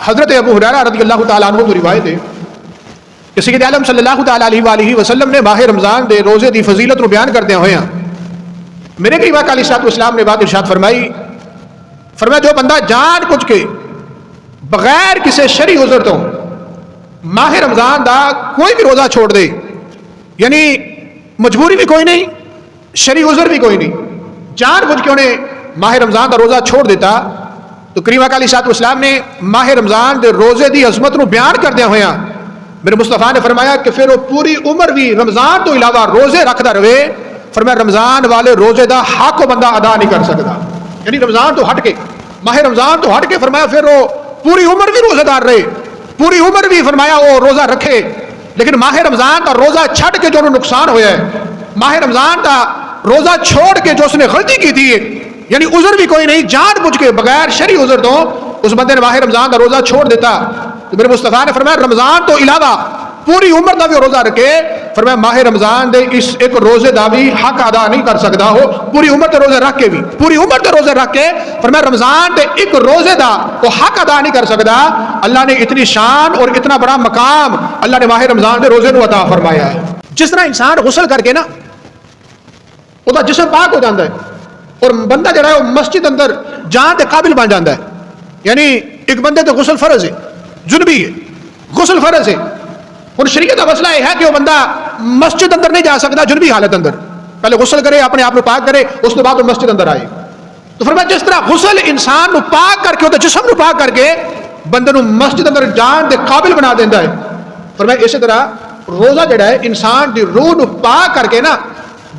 حضرت ابو ہریرہ رضی اللہ تعالیٰ عنہ تو روایت ہے کہ سید عالم صلی اللہ تعالیٰ علیہ وآلہ وسلم نے ماہ رمضان دے روزے دی فضیلت نو بیان کردے ہوئے ہیں میرے قریب آقا علیہ الصلوۃ والسلام نے بات ارشاد فرمایا جو بندہ جان بوجھ کے بغیر کسی شرعی عذر تو ماہ رمضان دا کوئی بھی روزہ چھوڑ دے، یعنی مجبوری بھی کوئی نہیں، شرعی عذر بھی کوئی نہیں، جان بوجھ کے انہیں ماہ رمضان دا روزہ چھوڑ دیتا، تو کریم آقا علیہ الصلوۃ والسلام نے ماہ رمضان دے روزے دی عظمت نو بیان کردے ہوئے ہیں میرے مصطفیٰ نے فرمایا کہ پھر وہ پوری عمر بھی رمضان تو علاوہ روزے رکھدا رہے، فرمایا رمضان والے روزے دا حق وہ بندہ ادا نہیں کر سکتا، یعنی رمضان تو ہٹ کے، ماہ رمضان تو ہٹ کے فرمایا پھر وہ پوری عمر بھی روزے دار رہے، پوری عمر بھی فرمایا وہ روزہ رکھے، لیکن ماہ رمضان کا روزہ چھٹ کے جو نقصان ہویا ہے، ماہ رمضان کا روزہ چھوڑ کے جو اس نے غلطی کی تھی، یعنی عذر بھی کوئی نہیں، جان بوجھ کے بغیر شرعی عذر تو اس بندے نے ماہ رمضان کا روزہ چھوڑ دیتا، تو میرے مصطفیٰ نے فرمایا رمضان تو علاوہ پوری عمر دا بھی روزہ رکھے، فرمایا ماہ رمضان دے اس ایک روزے دا بھی حق ادا نہیں کر سکتا ہو، پوری عمر تے روزے رکھ کے بھی، پوری عمر تے روزے رکھ کے فرمایا رمضان دے ایک روزے دا وہ حق ادا نہیں کر سکتا۔ اللہ نے اتنی شان اور اتنا بڑا مقام اللہ نے ماہ رمضان دے روزے نو عطا فرمایا ہے۔ جس طرح انسان غسل کر کے نا وہ دا جسم پاک ہو جاتا ہے اور بندہ جڑا ہے وہ مسجد اندر جان دے قابل بن جاتا ہے، یعنی ایک بندے تے غسل فرض ہے، جنبی ہے، غسل فرض ہے، اور شریعت کا مسئلہ یہ ہے کہ وہ بندہ مسجد اندر نہیں جا سکتا جنبی حالت اندر، پہلے غسل کرے، اپنے آپ کو پاک کرے، اس کے بعد وہ مسجد اندر آئے۔ تو فرمایا جس طرح غسل انسان کو پاک کر کے جسم کو پاک کر کے بندے کو مسجد اندر جان دے قابل بنا دیتا ہے، فرمایا اسی طرح روزہ جڑا ہے انسان دی روح کو پاک کر کے نا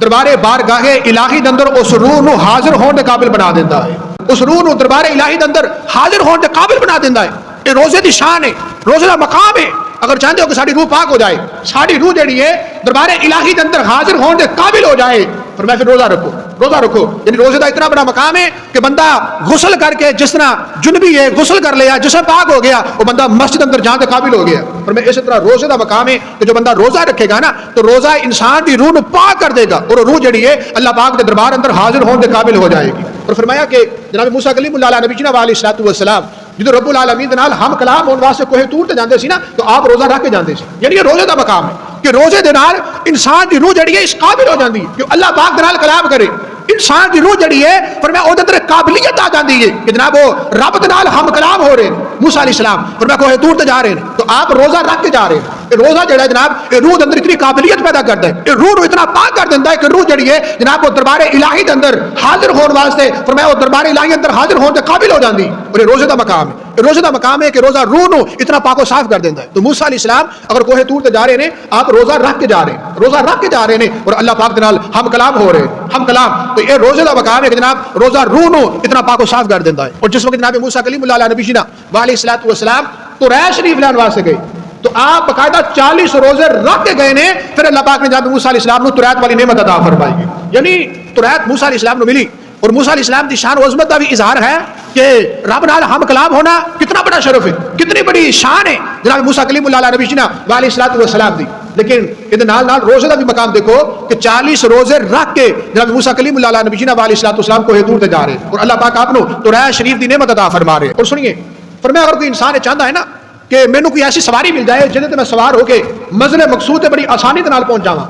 دربارے بارگاہ الہی دے اندر اس روح کو حاضر ہونے دے قابل بنا دیتا ہے، اس روح کو دربارے الہی دے اندر حاضر ہونے دے قابل بنا دیتا ہے۔ یہ روزے دی شان ہے، روزے دا مقام ہے۔ اگر چاہتے ہو کہ ساری روح پاک ہو جائے، ساری روح جڑی ہے دربارے الہی دے اندر حاضر ہونے دے قابل ہو جائے، فرمایا پھر روزہ رکھو، روزہ رکھو، یعنی روزے دا اتنا بڑا مقام ہے کہ بندہ غسل کر کے جس طرح جنبی ہے غسل کر لیا، جسم پاک ہو گیا، وہ بندہ مسجد اندر جانے دے قابل ہو گیا۔ فرمایا اسی طرح روزے دا مقام ہے کہ جو بندہ روزہ رکھے گا نا تو روزہ انسان دی روح کو پاک کر دے گا، اور روح جڑی ہے اللہ پاک دے دربار اندر حاضر ہونے دے قابل ہو جائے گی۔ اور فرمایا کہ جناب موسیٰ کلیم اللہ علیہ نبی جناب علیہ الصلوۃ والسلام جدو رب العالمین نال ہم کلام ہونے واسطے کوہ طور تے جاندے سی نا تو آپ روزہ رکھ کے جاندے سی، یعنی یہ روزے دا مقام ہے کہ روزے دے نال انسان دی روح جڑی ہے اس قابل ہو جاندی ہے کہ اللہ پاک دے نال کلام کرے، انسان دی روح جڑی ہے فرمایا او دے اندر قابلیت آ جاندی ہے کہ جناب وہ رب دے نال ہم کلام ہو رہے ہیں۔ موسیٰ علیہ السلام فرمایا کوہ طور تے جا رہے ہیں تو آپ روزہ رکھ کے جا رہے ہیں، یہ روزہ جڑا ہے جناب یہ روح دے اندر اتنی قابلیت پیدا کرتا ہے، یہ روح کو اتنا پاک کر دیتا ہے کہ روح جڑی ہے جناب وہ دربار الہی دے اندر حاضر ہونے واسطے فرمایا وہ دربار الہی اندر حاضر ہونے دے قابل ہو جاندی، اور یہ روزے دا مقام ہے، یہ روزے دا مقام ہے کہ روزہ روح نو اتنا پاک و صاف کر دیتا ہے۔ تو موسیٰ علیہ السلام اگر کوہ طور تے جا رہے ہیں آپ روزہ رکھ کے جا رہے ہیں، روزہ رکھ کے جا رہے ہیں اور اللہ پاک دے نال ہم کلام ہو رہے ہیں، ہم کلام، تو یہ روزے دا مقام ہے کہ جناب روزہ روح نو اتنا پاک و صاف کر دیتا ہے۔ اور جس وقت جناب موسیٰ کلیم اللہ علیہ نبی جینا علیہ الصلوۃ والسلام تو رہ شریف لین واسطے گئے تو آپ باقاعدہ 40 روزے رکھ کے گئے نے، پھر اللہ پاک نے جناب موسیٰ علیہ السلام کو تریت والی نعمت عطا فرمائی، یعنی تریت موسیٰ علیہ السلام کو ملی، اور موسیٰ علیہ السلام کی شان و عظمت کا بھی اظہار ہے کہ رب نال ہم کلام ہونا کتنا بڑا شرف ہے، کتنی بڑی شان ہے جناب موسیٰ کلیم اللہ علیہ نبی جینا علیہ الصلوۃ والسلام دی۔ لیکن یہ نال روزے کا بھی مقام دیکھو کہ 40 روزے رکھ کے جناب موسیٰ کلیم اللہ علیہ نبی جینا علیہ الصلوۃ والسلام کو دور تے جا رہے ہیں اور اللہ پاک آپ تو رہ شریف دی نعمت عطا فرما رہے ہیں۔ اور سنیے فرمایا اگر کوئی انسان چاہتا ہے نا کہ مینوں کوئی ایسی سواری مل جائے جہدے تے میں سوار ہو کے منزل مقصود تے بڑی آسانی دے نال پہنچ جاواں،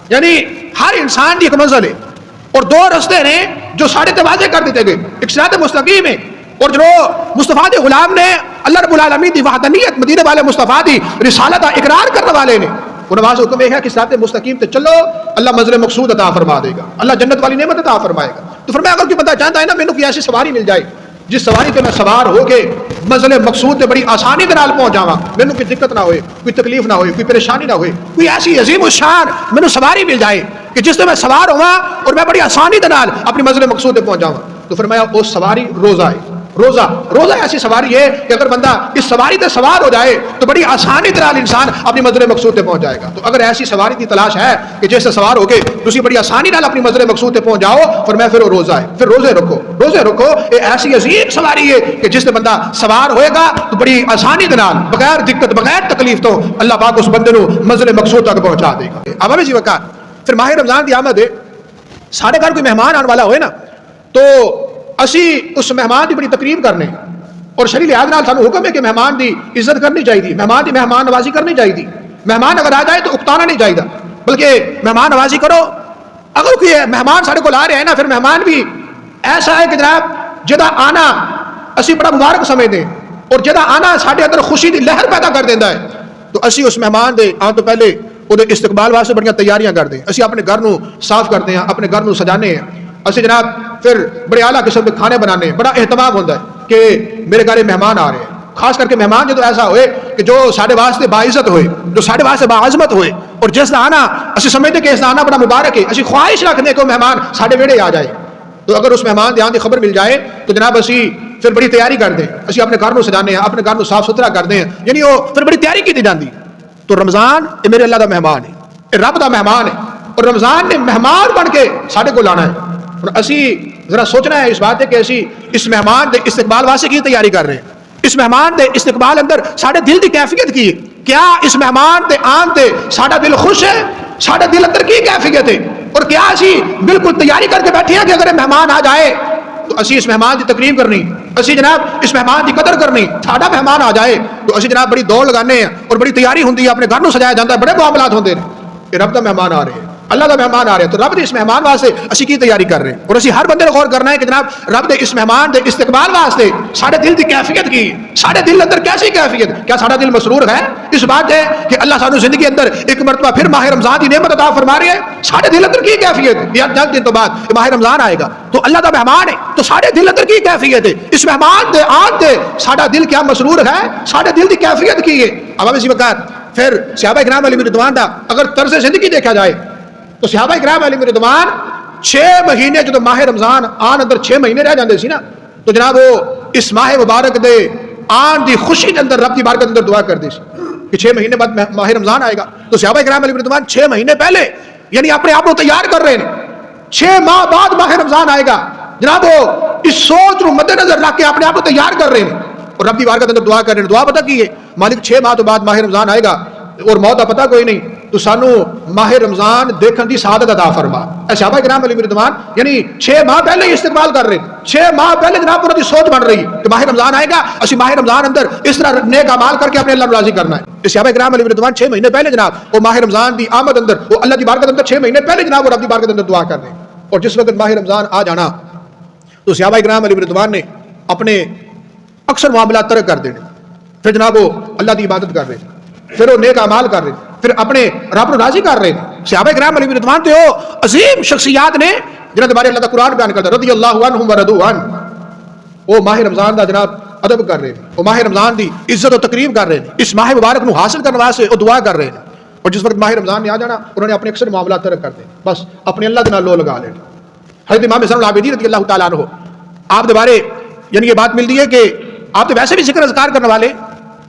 یعنی ہر انسان دی ایک منزل ہے اور دو رستے نے جو ساڑھے تے واضح کر دیتے گئے، ایک صراط مستقیم ہے اور جو مصطفیٰ دے غلام نے اللہ رب العالمین دی وحدانیت مدینے والے مصطفیٰ دی رسالت کا اقرار کرنے والے نے انہوں نے حکم یہ ہے کہ صراط مستقیم تے چلو اللہ منزل مقصود عطا فرما دے گا، اللہ جنت والی نعمت عطا فرمائے گا۔ تو فرمایا اگر کوئی بندہ چاہتا ہے نا مینوں کوئی ایسی سواری مل جائے جس سواری تے میں سوار ہو کے منزل مقصود تے بڑی آسانی دے نال پہنچ جاواں، مینوں کوئی دقت نہ ہوئے، کوئی تکلیف نہ ہوئے، کوئی پریشانی نہ ہوئے، کوئی ایسی عظیم الشان مینوں سواری مل جائے کہ جس تے میں سوار ہواں اور میں بڑی آسانی دے نال اپنی منزل مقصود تے پہنچ جاواں، تو فرمایا وہ سواری روزہ ہے۔ روزہ ایسی سواری ہے کہ اگر بندہ اس سواری تے سوار ہو جائے تو بڑی آسانی طرح انسان اپنی منزل مقصود تے پہنچ جائے گا۔ تو اگر ایسی سواری کی تلاش ہے کہ جس سے سوار ہو کے تسی بڑی آسانی نال اپنی منزل مقصود تے پہنچ جاؤ، فرمایا پھر وہ روزہ ہے، پھر روزے رکھو۔ یہ ایسی عظیم سواری ہے کہ جس سے بندہ سوار ہوئے گا تو بڑی آسانی دے نال بغیر دقت بغیر تکلیف تو اللہ پاک اس بندے کو منزل مقصود تک پہنچا دے گا۔ اب جی وقار پھر ماہ رمضان کی آمد ہے، سارے گھر کوئی مہمان آنے والا ہوئے نا تو اسی اس مہمان کی بڑی تقریب کرنے، اور شریع لحاظ نال سانو حکم ہے کہ مہمان دی عزت کرنی چاہیے، مہمان دی مہمان نوازی کرنی چاہیے. مہمان اگر آ جائے تو اکتانا نہیں چاہیے، بلکہ مہمان نوازی کرو. اگر کوئی مہمان سارے کو آ رہے ہیں نا، پھر مہمان بھی ایسا ہے کہ جناب جدا آنا اسی بڑا مبارک سمجھتے ہیں، اور جدا آنا سارے اندر خوشی دی لہر پیدا کر دینا ہے. تو اسی اس مہمان دے آن تو پہلے وہ استقبال واسطے بڑی تیاریاں کرتے ہیں. اسی اپنے گھر نو صاف کرتے ہیں، اپنے گھر نو سجانے ہیں. اسی جناب پھر بڑے اعلیٰ قسم کے کھانے بنانے ہیں. بڑا اہتمام ہوتا ہے کہ میرے گھر مہمان آ رہے ہیں. خاص کر کے مہمان جو ایسا ہوئے کہ جو ساڑھے واسطے باعزت ہوئے، جو ساڑھے واسطے باعظمت ہوئے، اور جس کا آنا اسی سمجھتے کہ اس کا آنا بڑا مبارک ہے. اسی خواہش رکھنے کو مہمان ساڑھے ویڑے آ جائے. تو اگر اس مہمان دے آن دی خبر مل جائے تو جناب اسی پھر بڑی تیاری کر دیں. اسی اپنے گھر نو سجانے ہیں، اپنے گھر نو صاف ستھرا کر دیں، یعنی وہ پھر بڑی تیاری کی جاتی. تو رمضان یہ میرے اللہ دا مہمان ہے، یہ رب دا مہمان ہے، اور رمضان نے مہمان بن کے ساڑھے کو لانا ہے. اور اسی ذرا سوچنا ہے اس بات ہے کہ اسی اس مہمان دے استقبال واسطے کی تیاری کر رہے ہیں. اس مہمان دے استقبال اندر ساڑھے دل دی کیفیت کی ہے. کیا اس مہمان دے آن تے ساڑھا دل خوش ہے؟ ساڑھے دل اندر کی کیفیت ہے؟ اور کیا اسی بالکل تیاری کر کے بیٹھے ہیں کہ اگر مہمان آ جائے تو اسی اس مہمان کی تکریم کرنی، اسی جناب اس مہمان کی قدر کرنی. ساڑھا مہمان آ جائے تو اسی جناب بڑی دوڑ لگانے ہیں اور بڑی تیاری ہوتی ہے، اپنے گھر نو سجایا جاتا ہے، بڑے معاملات ہوتے ہیں کہ رب دا مہمان آ رہے ہیں، اللہ دا مہمان آ رہے ہیں. تو رب دے اس مہمان واسطے اسی کی تیاری کر رہے ہیں. اور اسی ہر بندے نے غور کرنا ہے کہ جناب رب دے اس مہمان دے استقبال واسطے ساڑھے دل دی کیفیت کی، ساڑھے دل اندر کیسی کیفیت. کیا ساڑھا دل مسرور ہے اس بات ہے کہ اللہ سانو زندگی اندر ایک مرتبہ پھر ماہ رمضان کی نعمت عطا فرما رہے ہیں؟ ساڑھے دل اندر کی کیفیت؟ یا 10 دن تو بعد ماہ رمضان آئے گا تو اللہ دا مہمان ہے، تو ساڑھے دل اندر کی کیفیت ہے؟ اس مہمان دے آن دے ساڑھا دل کیا مسرور ہے؟ ساڑھے دل دی کیفیت کی ہے. اب اسی وقت پھر صحابہ کرام علیہ رضوان دا اگر طرز زندگی دیکھا جائے تو صحابہ کرام علیہ رضوان 6 مہینے جو ماہ رمضان آن اندر 6 مہینے رہ جاندے سی نا، تو جناب وہ اس ماہ مبارک دے آن دی خوشی کے اندر رب دی بارگاہ اندر دعا کردے سی کہ 6 مہینے بعد ماہ رمضان آئے گا. تو صحابہ کرام علیہ رضوان 6 مہینے پہلے یعنی اپنے آپ کو تیار کر رہے ہیں. 6 ماہ بعد ماہ رمضان آئے گا، جناب وہ اس سوچ کو مد نظر رکھ کے اپنے آپ کو تیار کر رہے ہیں اور رب دی بارگاہ اندر دعا کر رہے ہیں. دعا پتہ کی ہے؟ مالک 6 ماہ تو بعد ماہ رمضان آئے گا اور موت کا پتہ کوئی نہیں، تو سانو ماہ رمضان دیکھن دی سعادت عطا فرما. صحابہ کرام علیہ رضوان یعنی 6 ماہ پہلے ہی استقبال کر رہے ہیں. 6 ماہ پہلے جناب پورا دی سوچ بن رہی ہے کہ ماہ رمضان آئے گا، اسی ماہ رمضان اندر اس طرح نیک اعمال کر کے اپنے اللہ راضی کرنا ہے. صحابہ کرام علیہ رضوان 6 مہینے پہلے جناب وہ ماہ رمضان دی آمد اندر وہ اللہ دی بارگاہ اندر 6 مہینے پہلے جناب وہ رب دی بارگاہ اندر دعا کر رہے ہیں. اور جس وقت ماہ رمضان آ جانا تو صحابہ کرام علیہ رضوان نے اپنے اکثر معاملات ترک کر دینے، پھر جناب وہ اللہ دی عبادت کر رہے ہیں، پھر وہ نیک اعمال کر رہے ہیں، پھر اپنے رب کو راضی کر رہے ہیں. صحابہ کرام علیہ رضوان تے وہ عظیم شخصیات نے جنہاں دے بارے اللہ دا قرآن بیان کرتا ہے رضی اللہ عنہم ورضوا عنہ. وہ ماہ رمضان دا جناب ادب کر رہے ہیں، وہ ماہ رمضان دی عزت و تکریم کر رہے ہیں، اس ماہ مبارک نو حاصل کرنے واسطے وہ دعا کر رہے ہیں. اور جس وقت ماہ رمضان نے آ جانا انہوں نے اپنے اکثر معاملات ترک کر دیں، بس اپنے اللہ دے نال لو لگا لینا. حضرت امام حسن العابدین رضی اللہ تعالیٰ عنہ آپ دے بارے یعنی یہ بات ملتی ہے کہ آپ تو ویسے بھی ذکر اذکار کرنے والے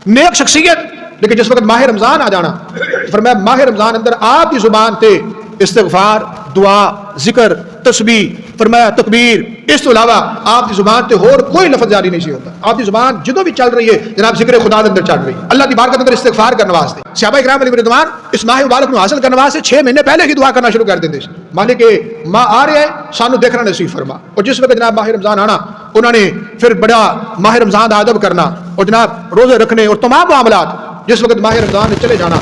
نیک شخصیت، لیکن جس وقت ماہ رمضان آ جانا فرمایا ماہ رمضان اندر آپ کی زبان تے استغفار، دعا، ذکر، تسبیح، فرمایا تکبیر، اس تو علاوہ آپ کی زبان تے اور کوئی لفظ جاری نہیں سی ہوتا. آپ کی زبان جدوں بھی چل رہی ہے جناب ذکر خدا کے اندر چل رہی ہے، اللہ کی بارگاہ کے اندر استغفار کرنے واسطے. صحابہ کرام علیہ رضوان اس ماہ مبارک کو حاصل کرنے واسطے 6 مہینے پہلے ہی دعا کرنا شروع کر دیندے. مالک ماہ آ رہا ہے سانو دیکھنا نصیب فرما. اور جس وقت جناب ماہ رمضان آنا انہوں نے پھر بڑا ماہ رمضان کا ادب کرنا اور جناب روزے رکھنے اور تمام معاملات. جس وقت ماہ رمضان نے چلے جانا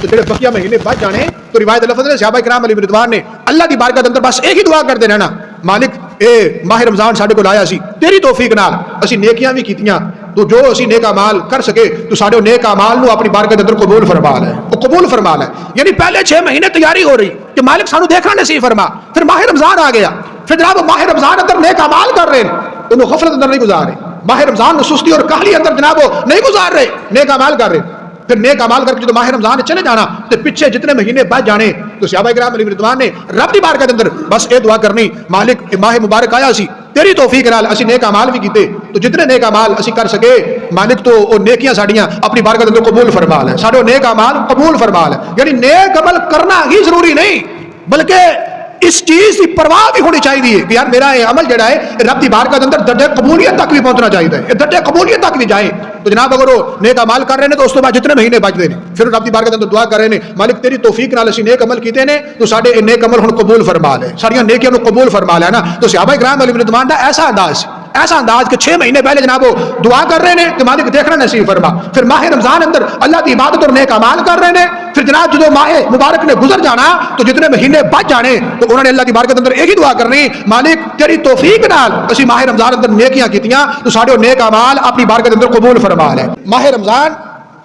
تو جڑے بقیہ مہینے بچ جانے تو روایت لفظ نے صحابہ کرام علیہ رضوان نے اللہ کی بارگاہ کے اندر بس ایک ہی دعا کرتے رہنا، مالک اے ماہ رمضان ساڈے کول آیا سی تیری توفیق نال اسی نیکیاں بھی کیتیاں، تو جو اسی نیک اعمال کر سکے تو ساڈے نیک اعمال نو اپنی بارگاہ کے اندر قبول فرما لے، وہ قبول فرما لے. یعنی پہلے 6 مہینے تیاری ہو رہی کہ مالک سانو دیکھنا نصیب فرما. پھر ماہ رمضان آ گیا، پھر جناب ماہ رمضان اندر نیک اعمال کر رہے ہیں، انہوں غفلت اندر نہیں گزار رہے. ماہ رمضان سستی اور کاہلی اندر جناب وہ نہیں گزار رہے، نیک اعمال کر رہے. پھر نیک اعمال کر کے جو ماہ رمضان چلے جانا تو پیچھے جتنے مہینے بچ جانے تو صحابہ کرام علیہ رضوان نے رب دی بارگاہ کے اندر بس یہ دعا کرنی، مالک ماہ مبارک آیا سی تیری توفیق نال اسی نیک اعمال بھی کیتے، تو جتنے نیک اعمال اسی کر سکے مالک تو وہ نیکیاں ساڈیاں اپنی بارگاہ کے اندر قبول فرما لے، ساڈے نیک اعمال قبول فرما لے. یعنی نیک عمل کرنا ہی ضروری نہیں بلکہ اس چیز کی پرواہ بھی ہونی چاہیے کہ یار میرا یہ عمل جڑا ہے رب دی بارگاہ کے اندر درجہ قبولیت تک بھی پہنچنا چاہیے، یہ درجہ قبولیت تک بھی جائے. تو جناب اگر وہ نیک اعمال کر رہے ہیں تو اس کے بعد جتنے مہینے بچتے ہیں پھر رب دی بارگاہ کے اندر دعا کر رہے ہیں مالک تیری توفیق نال اسی نیک عمل کیتے ہیں تو ساڈے نیک عمل ہن قبول فرما لے، ساڈیاں نیکیاں نو قبول فرما لے نا. تو صحابہ کرام علیہ رضوان دا ایسا انداز ایسا انداز کہ 6 مہینے پہلے جناب وہ دعا کر رہے ہیں کہ مالک دیکھنا نصیب فرما، پھر ماہ رمضان اندر اللہ کی عبادت اور نیک اعمال کر رہے ہیں، پھر جناب جدو ماہ مبارک نے گزر جانا تو جتنے مہینے بچ جانے تو انہوں نے اللہ کی بارگاہ اندر ایک ہی دعا کرنی، مالک تیری توفیق نال اسی ماہ رمضان اندر نیکیاں کیتیاں تو ساڈے نیک اعمال اپنی بارگاہ اندر قبول فرما لے۔ ماہ رمضان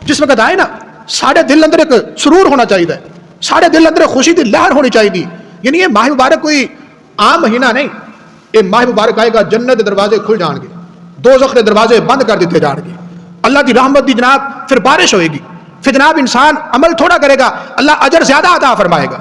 جس وقت آئے نا ساڈے دل اندر ایک سرور ہونا چاہیے، ساڈے دل اندر خوشی کی لہر ہونی چاہیے، یعنی یہ ماہ مبارک کوئی عام مہینہ نہیں، یہ ماہ مبارک آئے گا جنت کے دروازے کھل جان گے، دوزخ کے دروازے بند کر دیتے جان گے، اللہ کی رحمت دی جناب پھر بارش ہوئے گی، پھر جناب انسان عمل تھوڑا کرے گا اللہ اجر زیادہ عطا فرمائے گا،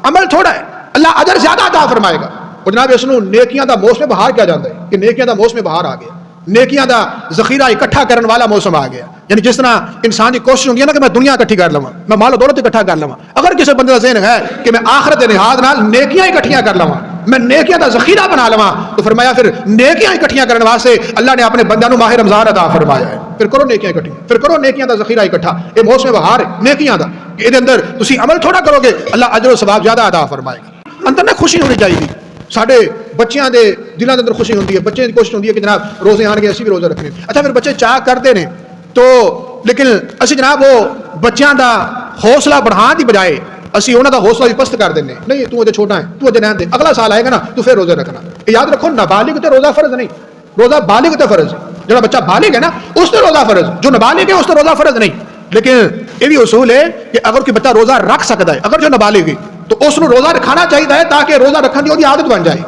عمل تھوڑا ہے اللہ اجر زیادہ عطا فرمائے گا۔ اور جناب اس نو نیکیاں دا موسم بہار کیا جاتا ہے کہ نیکیاں دا موسم بہار آ گیا، نیکیاں دا ذخیرہ اکٹھا کرنے والا موسم آ گیا، یعنی جس طرح انسان کی کوشش ہوتی ہے نا کہ میں دنیا اکٹھی کر لواں، میں مال و دولت اکٹھا کر لواں، اگر کسی بندے کا ذہن ہے کہ میں آخرت نہاد نال نیکیاں اکٹھیاں کر لواں، میں نیکیاں دا ذخیرہ بنا لواں، تو فرمایا پھر نیکیاں اکٹھیاں کرنے واسطے اللہ نے اپنے بندیاں نو ماہ رمضان عطا فرمایا ہے، پھر کرو نیکیاں اکٹھیاں، پھر کرو نیکیاں دا ذخیرہ اکٹھا، یہ موسم بہار ہے نیکیاں دا، کہ اندر تسی عمل تھوڑا کرو گے اللہ اجر و ثواب زیادہ عطا فرمائے گا۔ اندر نہ خوشی ہونی چاہیے، ساڈے بچیاں دے دلوں دے اندر خوشی ہوندی ہے، بچے دی کوشش ہوندی ہے کہ جناب روزے آن گے اسی بھی روزہ رکھنے، اچھا پھر بچے چاہ کرتے ہیں تو لیکن اسی جناب وہ بچیاں دا حوصلہ بڑھان دی بجائے اسی انہاں دا حوصلہ بھی پست کر دینے، نہیں تو اجے چھوٹا ہے تو اجے رہن دے، اگلا سال آئے گا نا تو پھر روزہ رکھنا۔ یاد رکھو نابالغ تے روزہ فرض نہیں، روزہ بالغ تے فرض ہے، جڑا بچہ بالغ ہے نا اس تے روزہ فرض، جو نابالغ ہے اس تے روزہ فرض نہیں۔ لیکن یہ بھی اصول ہے کہ اگر کوئی بچہ روزہ رکھ سکتا ہے، اگر جو نابالغ ہے تو اس نو روزہ رکھانا چاہیے تاکہ روزہ رکھنے کی عادت بن جائے،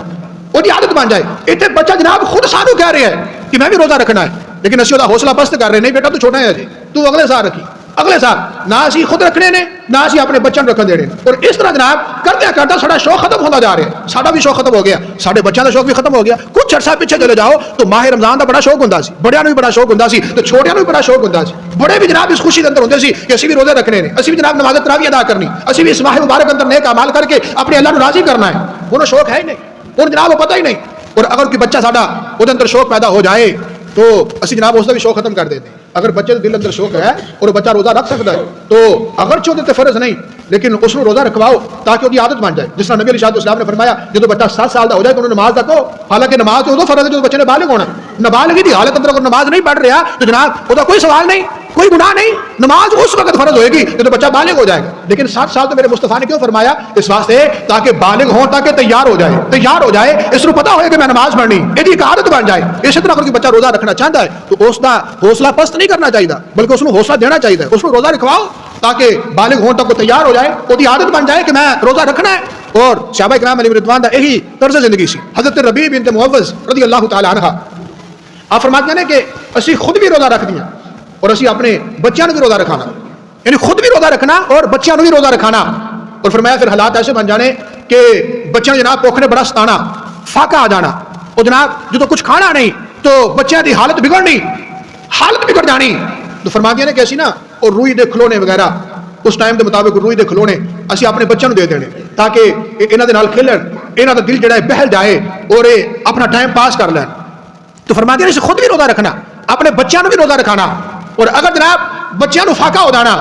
وہ عادت بن جائے۔ اتنے بچہ جناب خود سانو کہہ رہے ہیں کہ میں بھی روزہ رکھنا ہے، لیکن اسی وہ حوصلہ پست کر رہے ہیں، نہیں بیٹا تو چھوٹا ہے جی تو اگلے سال رکھی، اگلے سال نہ اسی خود رکھنے نے نہ اسی اپنے بچوں کو رکھن دینے، اور اس طرح جناب کرتے کرتا ساڈا شوق ختم ہوتا جا رہا ہے، ساڈا بھی شوق ختم ہو گیا، ساڈے بچوں کا شوق بھی ختم ہو گیا۔ کچھ عرصہ پیچھے چلے جاؤ تو ماہ رمضان کا بڑا شوق ہوندا سی، بڑیاں نوں بھی بڑا شوق ہوندا سی تو چھوٹیاں نوں بھی بڑا شوق ہوندا سی، بڑے بھی جناب اس خوشی کے اندر ہوندے سی کہ اسی بھی روزے رکھنے نے، اسی بھی جناب نماز تراویح ادا کرنی، اسی بھی اس ماہ مبارک اندر نیک اعمال کر کے اپنے اللہ کو راضی کرنا ہے، انہوں شوق ہے ہی نہیں، اور جناب وہ پتہ ہی نہیں۔ اور اگر کوئی بچہ ساڈا وہ اندر شوق پیدا ہو جائے تو اسی جناب اس کا بھی شوق ختم کر دیتے ہیں۔ اگر بچے دل اندر شوق ہے اور بچہ روزہ رکھ سکتا ہے تو اگرچہ وہ فرض نہیں لیکن اس کو روزہ رکھواؤ تاکہ وہ عادت بن جائے، جس طرح نبی علیہ السلام نے فرمایا جب بچہ 7 سال کا ہو جائے تو انہوں نے نماز رکھو، حالانکہ نماز تو فرض ہے جو بچے نے بالغ ہونا، نابالغی کی حالت اندر اگر نماز نہیں پڑھ رہا تو جناب وہ کوئی سوال نہیں، کوئی گناہ نہیں، نماز اس وقت فرض ہوئے گی جب بچہ بالغ ہو جائے گا۔ لیکن 7 سال تو میرے مصطفیٰ نے کیوں فرمایا؟ اس واسطے تاکہ بالغ ہوں، تاکہ تیار ہو جائے، اس کو پتا ہوئے کہ میں نماز پڑھنی، یہ ایک عادت بن جائے۔ اسی طرح اگر کوئی بچہ روزہ رکھنا چاہتا ہے تو اس کا حوصلہ پست نہیں کرنا چاہیے، بلکہ اس کو حوصلہ دینا چاہیے، اس کو روزہ رکھواؤ تاکہ بالغ ہوں تک وہ تیار ہو جائے، وہ عادت بن جائے کہ میں روزہ رکھنا ہے۔ اور صحابہ کرام علیہ رضوان دا یہی طرز زندگی سی۔ حضرت ربیع بنت معوذ رضی اللہ تعالی عنہ آپ فرماتے ہیں کہ اسی خود بھی روزہ رکھ دیا اور اسی اپنے بچیاں کو بھی روزہ رکھانا، یعنی خود بھی روزہ رکھنا اور بچیاں کو بھی روزہ رکھانا۔ اور فرمایا پھر حالات ایسے بن جانے کہ بچیاں جناب بھوک نے بڑا ستانا، فاقہ آ جانا، اور جناب جو کچھ کھانا نہیں تو بچیاں دی حالت بگڑنی، حالت بگڑ جانی۔ تو فرماتی ہیں کہ ایسی نا اور روئی دے کھلونے وغیرہ اس ٹائم کے مطابق روئی دے کھلونے اسی اپنے بچوں کو دے دینے تاکہ انہاں دے نال کھیلن، انہاں دا دل جڑا ہے بہل جائے اور اپنا ٹائم پاس کر لین۔ تو فرماتے ہیں خود بھی روزہ رکھنا، اپنے بچوں بھی روزہ رکھانا، اور اگر جناب بچوں کو فاقہ ہو جانا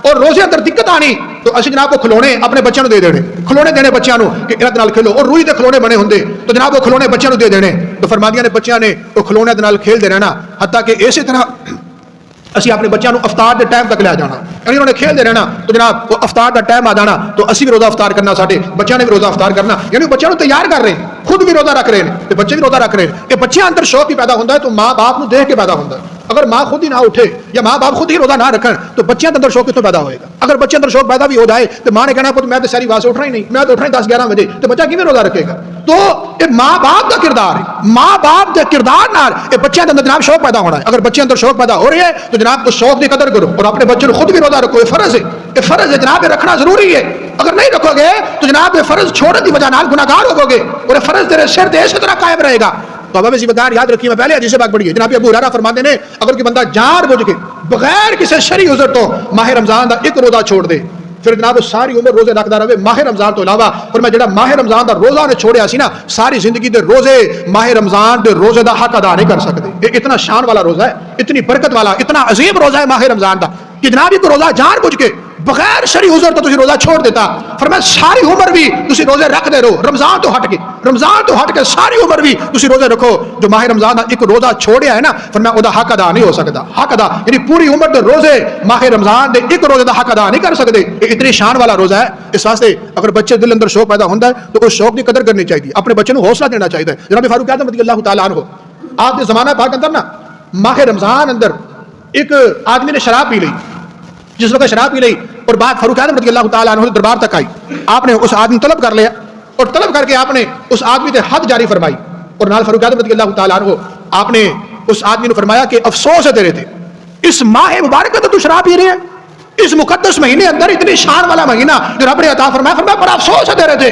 اور روزے اندر دقت آنی تو اسی جناب وہ کھلونے اپنے بچوں کو دے دینے، کھلونے دینے بچوں کو کہ انہاں دے نال کھیلو، اور روئی دے کھلونے بنے ہوندے تو جناب وہ کھلونے بچوں کو دے دینے۔ تو فرماتی نے بچوں نے وہ کھلونے دے نال کھیل دے رہنا حتیٰ کہ اسی طرح اسی اپنے بچوں کو افطار کے ٹائم تک لے جانا، یعنی انہوں نے کھیل دے رہنا تو جناب وہ افطار کا ٹائم آ جانا تو اسی بھی روزہ افطار کرنا، ساڈے بچوں نے بھی روزہ افطار کرنا، یعنی بچوں کو تیار کر رہے ہیں، خود بھی روزہ رکھ رہے ہیں تو بچے بھی روزہ رکھ رہے ہیں۔ کہ بچے اندر شوق ہی پیدا ہوتا ہے تو ماں باپ کو دیکھ کے پیدا ہوتا ہے۔ اگر ماں خود ہی نہ اٹھے یا ماں باپ خود ہی روزہ نہ رکھن تو بچے اندر شوق کتوں پیدا ہوئے گا؟ اگر بچے اندر شوق پیدا بھی ہو جائے تو ماں نے کہنا پتہ میں تو ساری واسطے اٹھنا ہی نہیں، میں تو اٹھنا ہی 10-11 بجے، تو بچہ کیویں روزہ رکھے گا؟ تو یہ ماں باپ کا کردار ہے، ماں باپ کے کردار نال یہ بچے اندر جناب شوق پیدا ہونا ہے۔ اگر بچے اندر شوق پیدا ہو رہی ہے تو جناب اس شوق کی قدر کرو اور اپنے بچے کو خود بھی روزہ رکھو، یہ فرض ہے، یہ فرض ہے جناب، یہ رکھنا ضروری ہے۔ اگر نہیں رکھو گے تو جناب یہ فرض چھوڑنے کی وجہ نال گناہگار ہو گے اور یہ فرض تیرے سر تے اسی طرح قائم رہے گا۔ تو اب اسی بغیر یاد رکھیے، میں پہلے حدیث پاک پڑھی ہے، جناب ابو ہریرہ فرماتے ہیں اگر کوئی بندہ جان بوجھ کے بغیر کسی شرعی عذر تو ماہ رمضان کا ایک روزہ چھوڑ دے پھر جناب ساری عمر روزے رکھتا رہے ماہ رمضان تو علاوہ، پر میں جڑا ماہ رمضان دا روزہ نے چھوڑیا سی نا ساری زندگی دے روزے ماہ رمضان دے روزے دا حق ادا نہیں کر سکتے۔ یہ اتنا شان والا روزہ ہے، اتنی برکت والا، اتنا عظیم روزہ ہے ماہ رمضان دا کہ جناب ایک روزہ جان بوجھ کے بغیر شرعی عذر تو تسی روزہ چھوڑ دیتا. فرمایا ساری عمر بھی تسی روزے رکھ دے رہو, رمضان تو ہٹ کے ساری عمر بھی تسی روزے رکھو. جو ماہ رمضان دا ایک روزہ چھوڑیا ہے نا, فرمایا او دا حق ادا نہیں ہو سکتا. حق ادا یعنی پوری عمر دے روزے ماہ رمضان دے ایک روزے دا حق ادا نہیں کر سکتے. یہ اتنی شان والا روزہ ہے. اس واسطے اگر بچے دل اندر شوق پیدا ہوتا ہے تو اس شوق کی قدر کرنی چاہیے, اپنے بچے کو حوصلہ دینا چاہیے. جناب فاروق اعظم رضی اللہ تعالیٰ عنہ, آپ کے زمانہ پاک اندر نا ماہ رمضان اندر ایک آدمی نے شراب پی لی. جس وقت شراب پی لی اور بات فاروق اعظم رضی اللہ تعالیٰ عنہ دربار تک آئی, آپ نے اس آدمی طلب کر لیا اور طلب کر کے آپ نے اس آدمی سے حد جاری فرمائی. اور نال فاروق اعظم رضی اللہ تعالیٰ عنہ آپ نے اس آدمی نے فرمایا کہ افسوس ہے تیرے تھے, اس ماہ مبارک میں تو شراب پی رہے ہیں, اس مقدس مہینے اندر اتنی شان والا مہینہ جو رب نے عطا فرمایا. فرمایا بڑا افسوس ہے تیرے تھے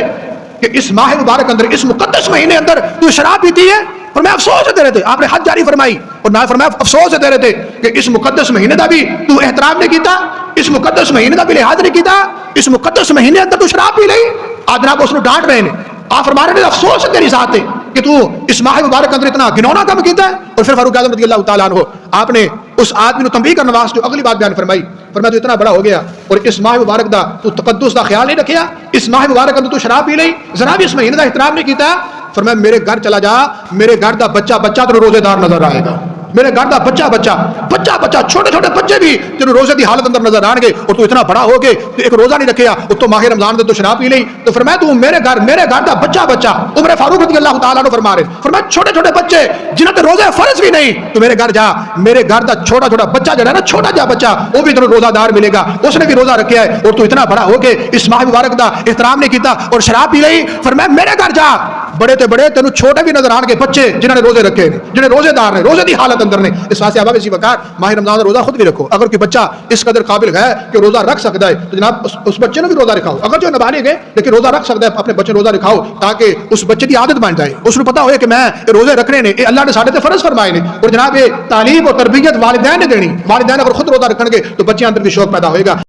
کہ اس ماہ مبارک اندر, اس مقدس مہینے اندر تو شراب پیتی ہے. فرمایا افسوس ہے تیرے تھے. آپ نے حد جاری فرمائی اور نہ فرمایا افسوس ہے تیرے تھے کہ اس مقدس مہینے کا بھی تو احترام نہیں کیتا, اس مقدس مہینے کا بھی لحاظ نہیں کیتا, اس مقدس مہینے اندر تو شراب پی لئی. آج جناب اس نے ڈانٹ رہے ہیں, آپ فرما رہے ہیں افسوس ہے تیری ذات ہے کہ تو اس ماہ مبارک اندر اتنا گنونا کم کیتا ہے. اور پھر فاروق اعظم رضی اللہ تعالیٰ عنہ آپ نے اس آدمی کو تنبیہ کرنے واسطے جو اگلی بات بیان فرمائی, فرمایا تو اتنا بڑا ہو گیا اور اس ماہ مبارک دا تو تقدس دا خیال نہیں رکھیا, اس ماہ مبارک اندر تو شراب پی لئی, ذرا بھی اس مہینے دا احترام نہیں کیتا. فرمایا میرے گھر چلا جا, میرے گھر دا بچہ تو روزے دار نظر آئے گا. میرے گھر دا بچہ چھوٹے چھوٹے بچے بھی تینوں روزے دی حالت اندر نظر آن گے. اور تو اتنا بڑا ہو گے تو ایک روزہ نہیں رکھیا, اور تو ماہ رمضان دے تو شراب پی لئی. تو فرمایا تو میرے گھر دا بچہ عمر فاروق رضی اللہ تعالیٰ عنہ فرما رہے, فرمایا چھوٹے چھوٹے بچے جنہاں تے روزے فرض بھی نہیں, تو میرے گھر جا, میرے گھر دا چھوٹا بچہ جو ہے نا, چھوٹا جا بچہ وہ بھی تینوں روزہ دار ملے گا, اس نے بھی روزہ رکھیا ہے, اور تو اتنا بڑا ہو کے اس ماہ مبارک دا احترام نہیں کیتا اور شراب پی لئی. فرمایا میرے گھر جا, بڑے تے بڑے تینوں چھوٹے بھی نظر آن گے بچے جنہوں نے روزے رکھے, جنہیں روزے دار نے, روزے دی حالت اندر نے. اس واسطے احباب اسی وقار ماہ رمضان کا روزہ خود بھی رکھو. اگر کوئی بچہ اس قدر قابل ہے کہ روزہ رکھ سکتا ہے تو جناب اس بچے نے بھی روزہ رکھاؤ. اگر جو نابالغ ہے لیکن روزہ رکھ سکتا ہے, اپنے بچے روزہ رکھاؤ تاکہ اس بچے کی عادت بن جائے, اس کو پتا ہوئے کہ میں روزے رکھنے نے اللہ نے ساڈے تے فرض فرمائے نے. اور جناب یہ تعلیم اور تربیت والدین نے دینی. والدین اگر خود روزہ رکھیں گے تو بچے اندر بھی شوق پیدا ہوئے گا.